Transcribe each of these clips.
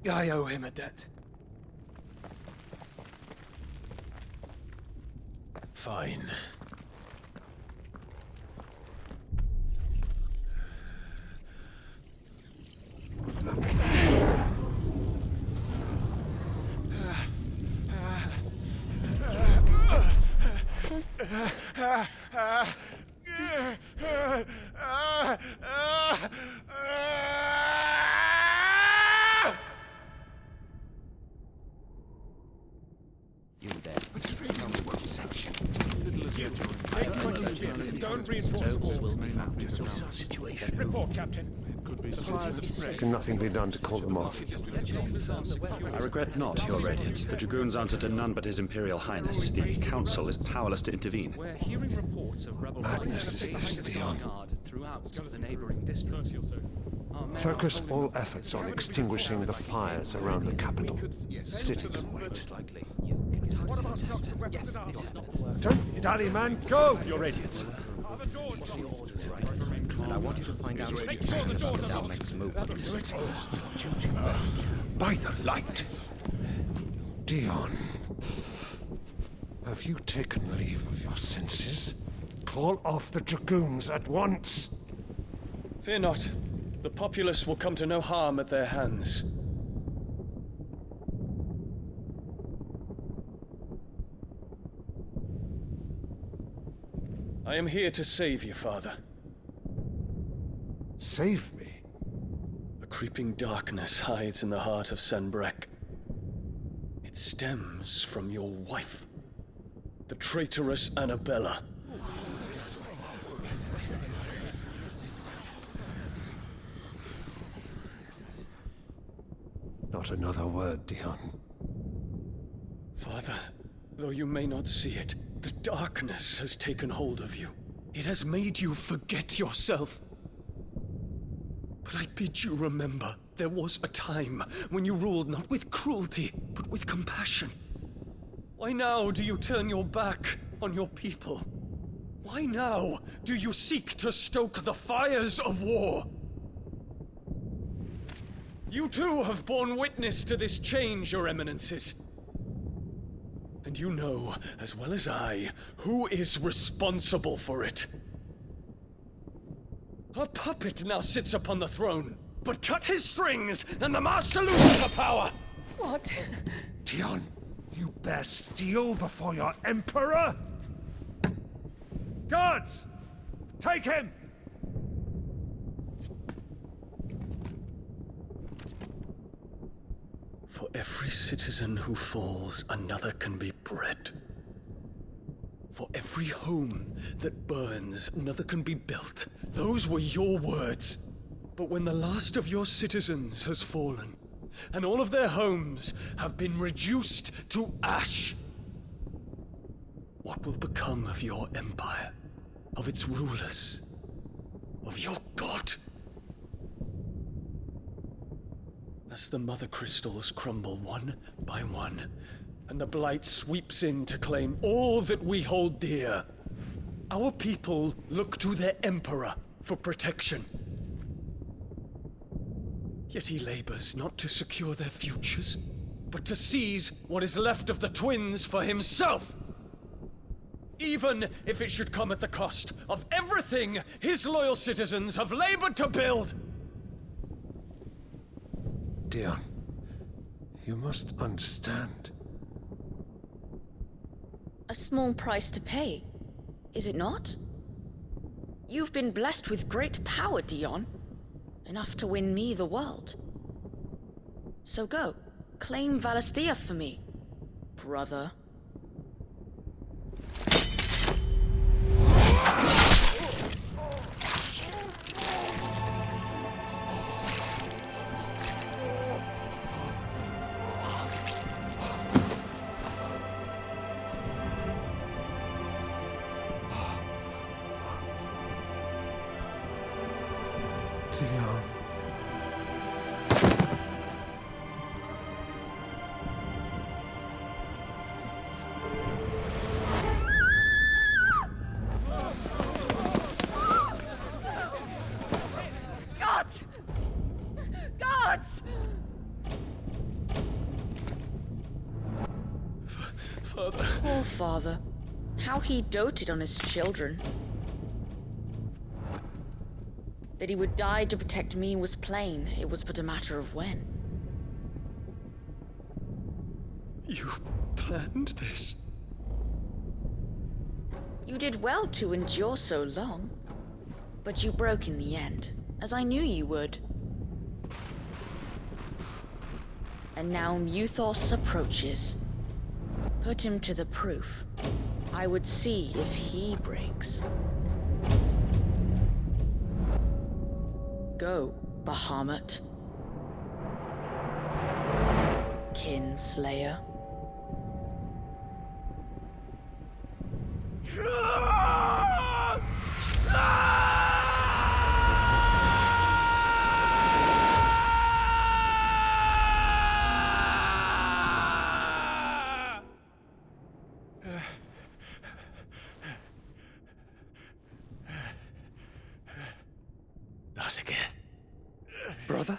I owe him a debt. Fine. You there. Don't reinforce the walls. Will be found. Situation. Report, Captain. Can nothing be done to call them off? I regret not, Your Radiance. The Dragoons answer to none but His Imperial Highness. The Council is powerless to intervene. We're hearing reports of rebel Madness is this, Dion. throughout the neighboring districts. Focus all efforts on extinguishing the fires around the capital. The city can wait. What about stocks of weapons and armor? Don't dally, man, go! Your Radiance. Are the doors locked? And I want you to find out Make sure the doors are I'll locked. make some movements. By the light! Dion, have you taken leave of your senses? Call off the Dragoons at once! Fear not. The populace will come to no harm at their hands. I am here to save you, Father. Save me? A creeping darkness hides in the heart of Sanbreque. It stems from your wife, the traitorous Annabella. Not another word, Dion. Father, though you may not see it, the darkness has taken hold of you. It has made you forget yourself. But I bid you remember, there was a time when you ruled not with cruelty, but with compassion. Why now do you turn your back on your people? Why now do you seek to stoke the fires of war? You too have borne witness to this change, Your Eminences. And you know, as well as I, who is responsible for it. A puppet now sits upon the throne, but cut his strings, and the master loses the power! What? Dion, you bear steel before your Emperor? Guards! Take him! For every citizen who falls, another can be bred. For every home that burns, another can be built. Those were your words. But when the last of your citizens has fallen, and all of their homes have been reduced to ash, what will become of your empire, of its rulers, of your god? As the Mothercrystals crumble one by one, and the Blight sweeps in to claim all that we hold dear, our people look to their Emperor for protection. Yet he labors not to secure their futures, but to seize what is left of the twins for himself. Even if it should come at the cost of everything his loyal citizens have labored to build. Dion, you must understand. A small price to pay, is it not? You've been blessed with great power, Dion. Enough to win me the world. So go, claim Valisthea for me, brother. Dion. Father. Poor father. How he doted on his children. That he would die to protect me was plain. It was but a matter of when. You planned this? You did well to endure so long. But you broke in the end, as I knew you would. And now Muthos approaches. Put him to the proof. I would see if he breaks. Go, Bahamut. Kinslayer. Not again. Brother?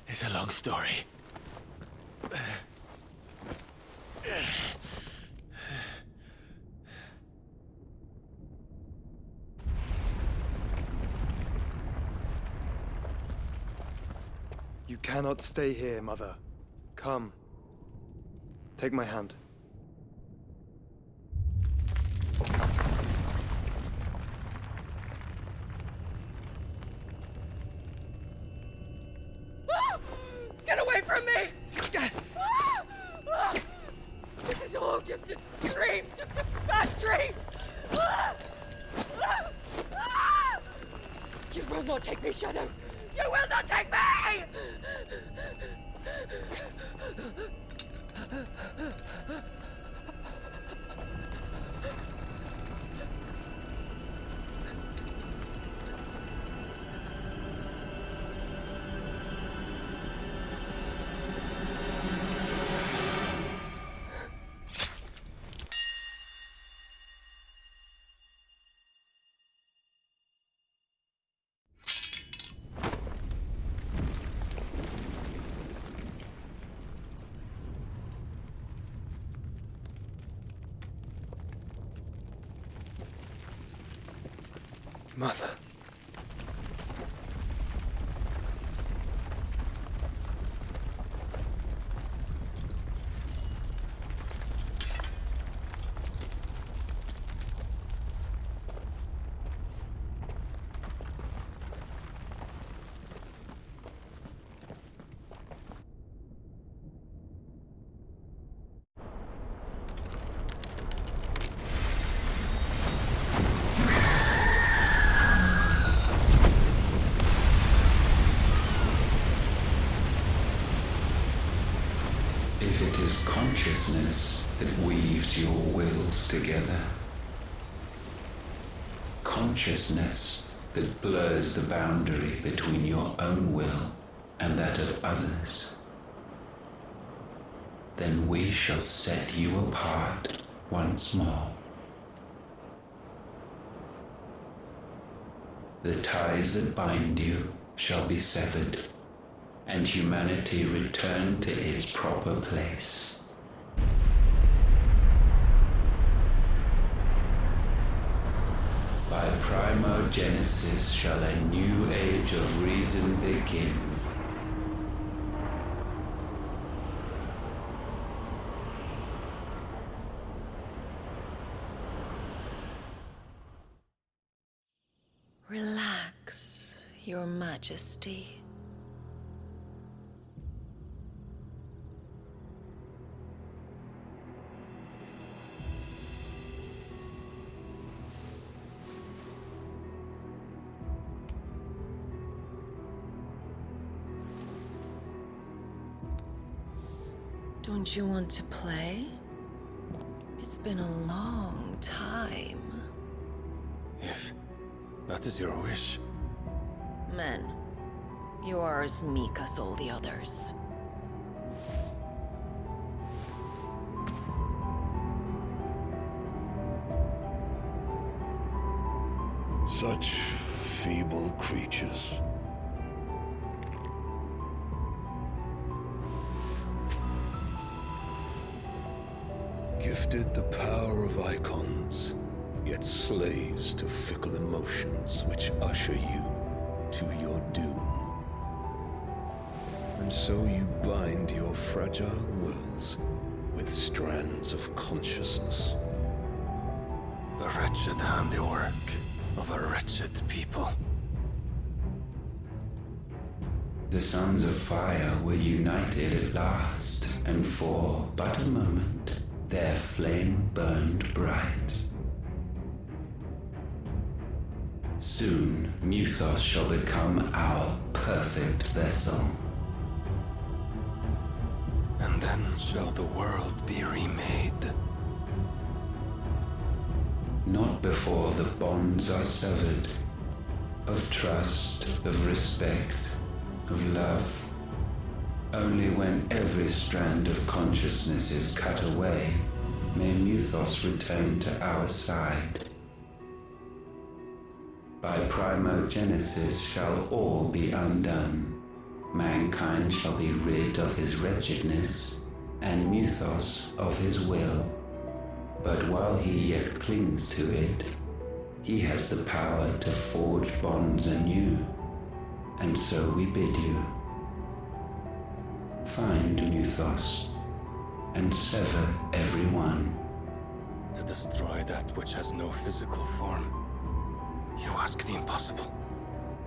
It's a long story. You cannot stay here, Mother. Come. Take my hand. Get away from me! This is all just a dream, just a bad dream! You will not take me, Shadow! You will not take me! Mother. If it is consciousness that weaves your wills together, consciousness that blurs the boundary between your own will and that of others, then we shall set you apart once more. The ties that bind you shall be severed, and humanity return to its proper place. By primogenesis shall a new age of reason begin. Relax, Your Majesty. Don't you want to play? It's been a long time. If that is your wish. Men, you are as meek as all the others. Such feeble creatures. tasted the power of Eikons, yet slaves to fickle emotions which usher you to your doom. And so you bind your fragile wills with strands of consciousness. The wretched handiwork of a wretched people. The sons of fire were united at last, and for but a moment their flame burned bright. Soon Muthos shall become our perfect vessel. And then shall the world be remade. Not before the bonds are severed, of trust, of respect, of love. Only when every strand of consciousness is cut away, may Muthos return to our side. By primogenesis shall all be undone. Mankind shall be rid of his wretchedness, and Muthos of his will. But while he yet clings to it, he has the power to forge bonds anew, and so we bid you. Find Muthos, and sever every one. To destroy that which has no physical form, you ask the impossible.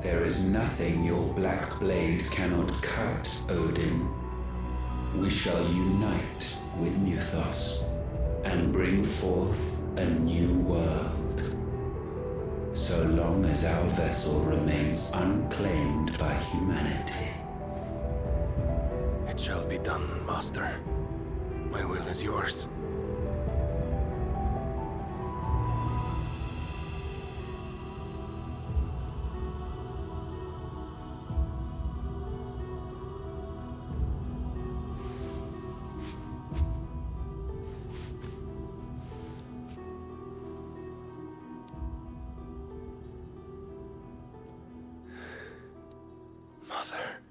There is nothing your black blade cannot cut, Odin. We shall unite with Muthos and bring forth a new world. So long as our vessel remains unclaimed by humanity. It shall be done, Master. My will is yours. Mother.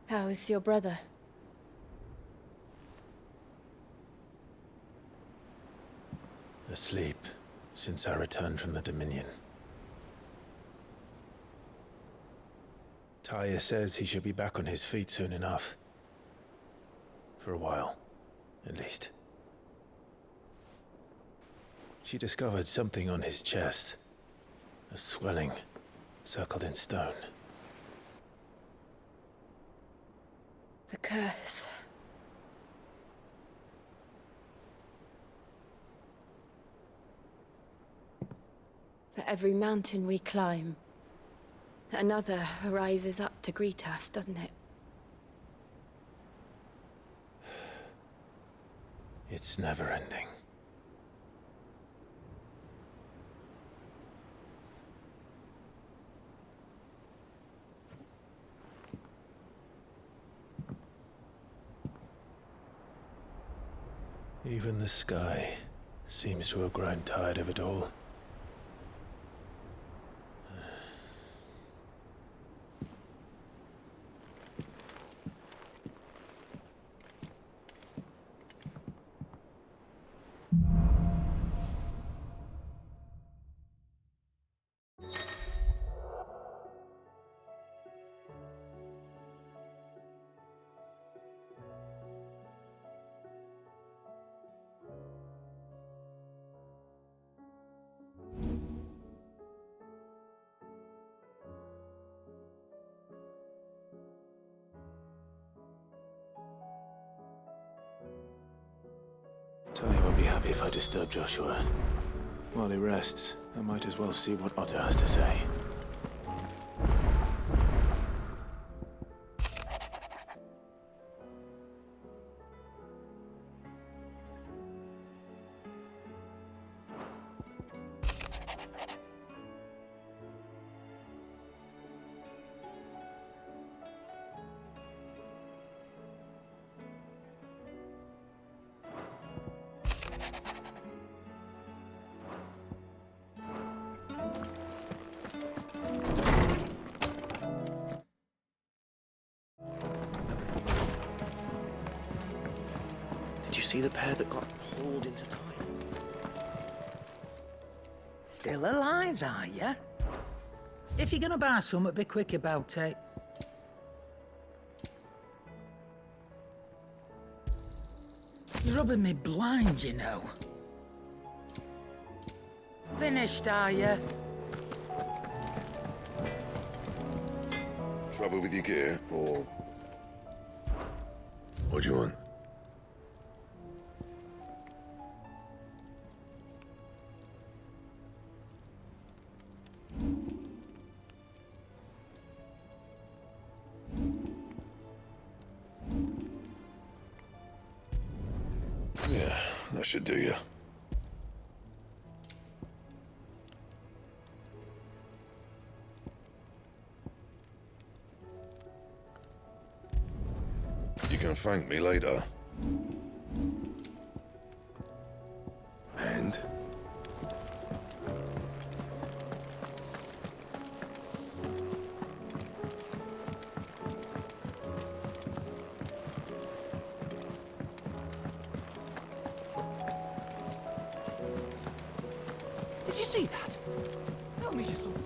How is your brother? Asleep since I returned from the Dominion. Taya says he should be back on his feet soon enough. For a while, at least. She discovered something on his chest. A swelling, circled in stone. The curse. For every mountain we climb, another rises up to greet us, doesn't it? It's never ending. Even the sky seems to have grown tired of it all. Tony won't be happy if I disturb Joshua. While he rests, I might as well see what Otter has to say. Did you see the pair that got hauled into time? Still alive, are ya? If you're gonna buy something, be quick about it. You're rubbing me blind, you know. Finished, are ya? Trouble with your gear, or... What do you want? Yeah, that should do you. You can thank me later. And? Did you see that? Tell me you saw that.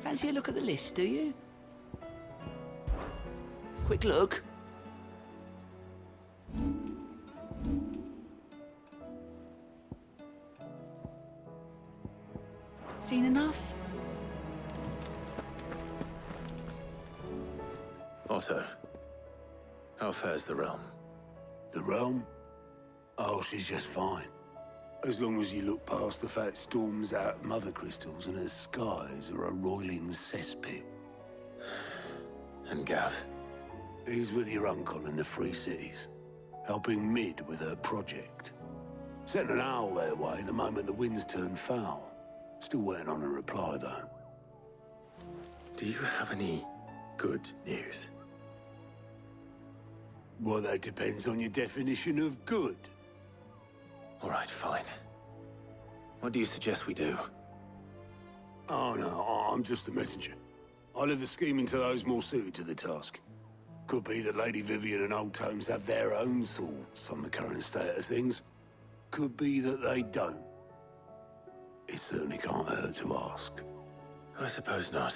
Fancy a look at the list, do you? Quick look. Seen enough? Otto, how fares the realm? The realm? Oh, she's just fine. As long as you look past the fat storms out Mothercrystals and her skies are a roiling cesspit. And Gav? He's with your uncle in the Free Cities, helping Mid with her project. Sent an owl their way the moment the winds turned foul. Still waiting on a reply, though. Do you have any good news? Well, that depends on your definition of good. All right, fine. What do you suggest we do? Oh, no, I'm just the messenger. I leave the scheming to those more suited to the task. Could be that Lady Vivian and Old Tomes have their own thoughts on the current state of things. Could be that they don't. It certainly can't hurt to ask. I suppose not.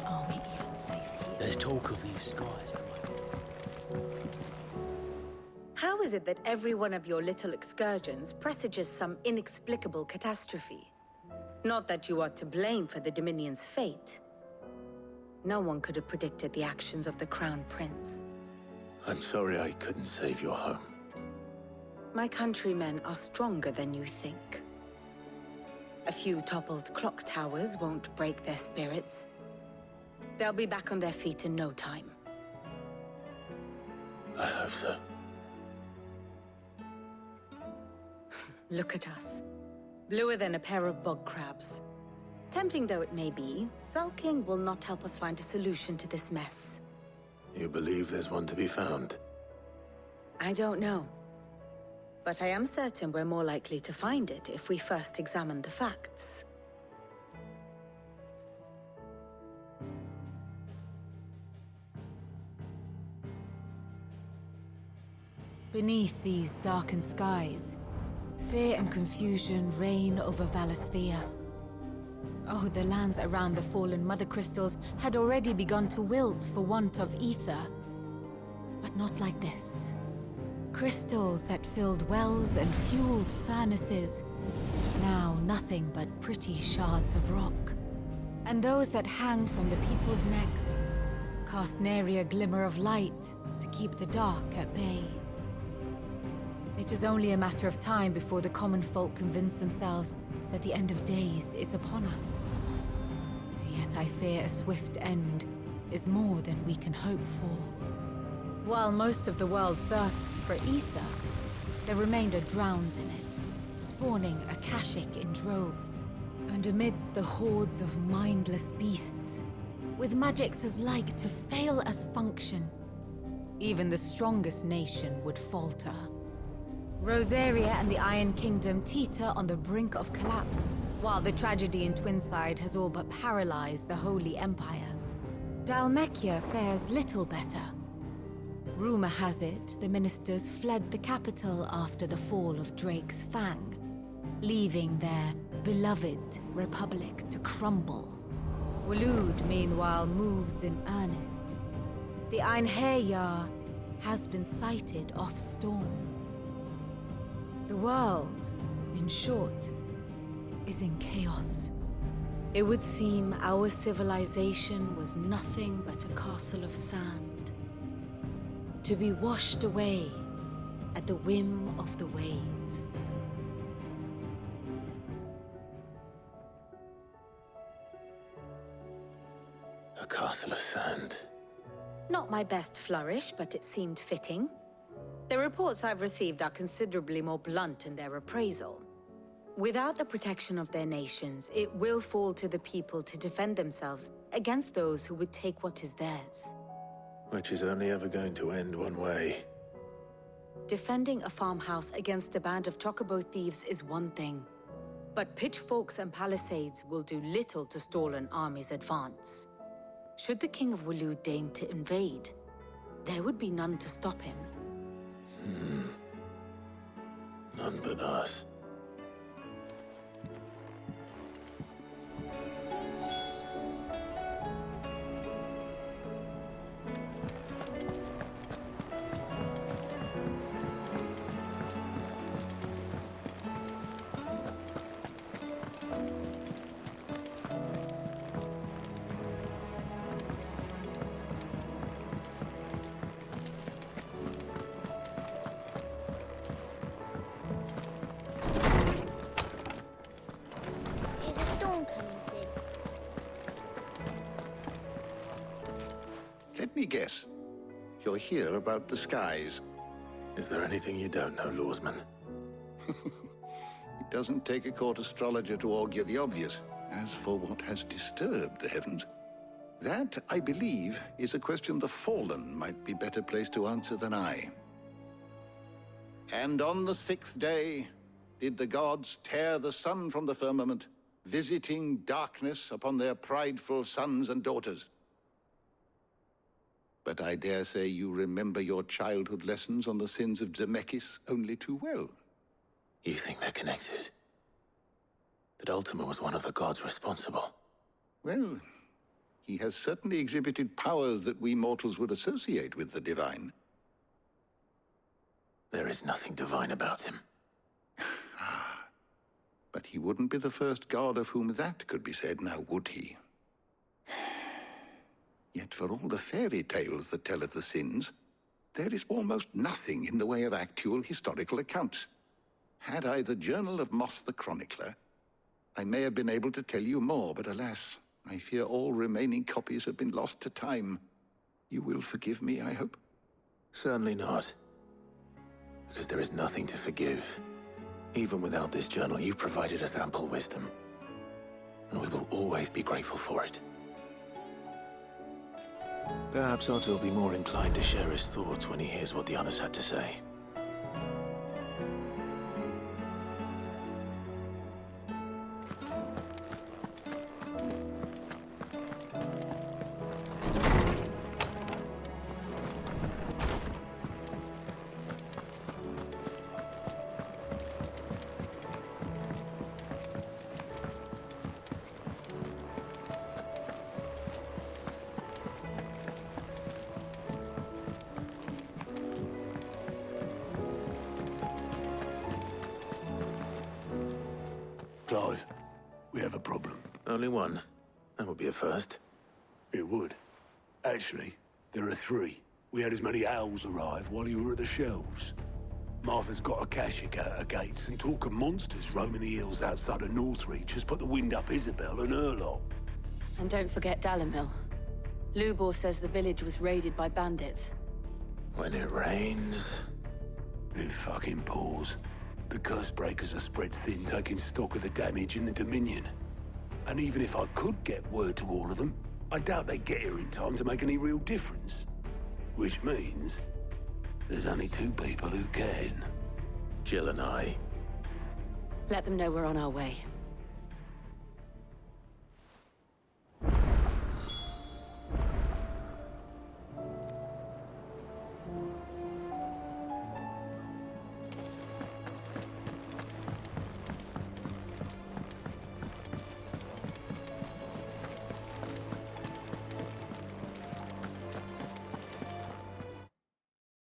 Are we even safe here? There's talk of these skies. How is it that every one of your little excursions presages some inexplicable catastrophe? Not that you are to blame for the Dominion's fate. No one could have predicted the actions of the Crown Prince. I'm sorry I couldn't save your home. My countrymen are stronger than you think. A few toppled clock towers won't break their spirits. They'll be back on their feet in no time. I hope so. Look at us. Bluer than a pair of bog crabs. Tempting though it may be, sulking will not help us find a solution to this mess. You believe there's one to be found? I don't know. But I am certain we're more likely to find it if we first examine the facts. Beneath these darkened skies, fear and confusion reign over Valisthea. Oh, the lands around the fallen Mothercrystals had already begun to wilt for want of aether. But not like this. Crystals that filled wells and fueled furnaces, now nothing but pretty shards of rock. And those that hang from the people's necks cast nary a glimmer of light to keep the dark at bay. It is only a matter of time before the common folk convince themselves that the end of days is upon us. Yet I fear a swift end is more than we can hope for. While most of the world thirsts for aether, the remainder drowns in it, spawning Akashic in droves. And amidst the hordes of mindless beasts, with magicks as like to fail as function, even the strongest nation would falter. Rosaria and the Iron Kingdom teeter on the brink of collapse, while the tragedy in Twinside has all but paralyzed the Holy Empire. Dhalmekia fares little better. Rumor has it the ministers fled the capital after the fall of Drake's Fang, leaving their beloved republic to crumble. Waloed, meanwhile, moves in earnest. The Einherjar has been sighted off-storm. The world, in short, is in chaos. It would seem our civilization was nothing but a castle of sand, to be washed away at the whim of the waves. A castle of sand. Not my best flourish, but it seemed fitting. The reports I've received are considerably more blunt in their appraisal. Without the protection of their nations, it will fall to the people to defend themselves against those who would take what is theirs. Which is only ever going to end one way. Defending a farmhouse against a band of chocobo thieves is one thing, but pitchforks and palisades will do little to stall an army's advance. Should the King of Waloed deign to invade, there would be none to stop him. None but us. Let me guess. You're here about the skies. Is there anything you don't know, Lawsman? It doesn't take a court astrologer to augur the obvious. As for what has disturbed the heavens, that, I believe, is a question the Fallen might be better placed to answer than I. And on the 6th day, did the gods tear the sun from the firmament, visiting darkness upon their prideful sons and daughters. But I dare say you remember your childhood lessons on the sins of Zemeckis only too well. You think they're connected? That Ultima was one of the gods responsible? Well, he has certainly exhibited powers that we mortals would associate with the divine. There is nothing divine about him. But he wouldn't be the first god of whom that could be said, now would he? Yet for all the fairy tales that tell of the sins, there is almost nothing in the way of actual historical accounts. Had I the Journal of Moss the Chronicler, I may have been able to tell you more, but alas, I fear all remaining copies have been lost to time. You will forgive me, I hope? Certainly not. Because there is nothing to forgive. Even without this journal, you've provided us ample wisdom. And we will always be grateful for it. Perhaps Otto will be more inclined to share his thoughts when he hears what the others had to say. We have a problem. Only one. That would be a first. It would. Actually, there are 3. We had as many owls arrive while you were at the shelves. Martha's got a Akashic at her gates, and talk of monsters roaming the hills outside of Northreach has put the wind up Isabel and her lot. And don't forget Dalimil. Lubor says the village was raided by bandits. When it rains... It fucking pours. The curse breakers are spread thin, taking stock of the damage in the Dominion. And even if I could get word to all of them, I doubt they'd get here in time to make any real difference. Which means... there's only 2 people who can. Jill and I. Let them know we're on our way.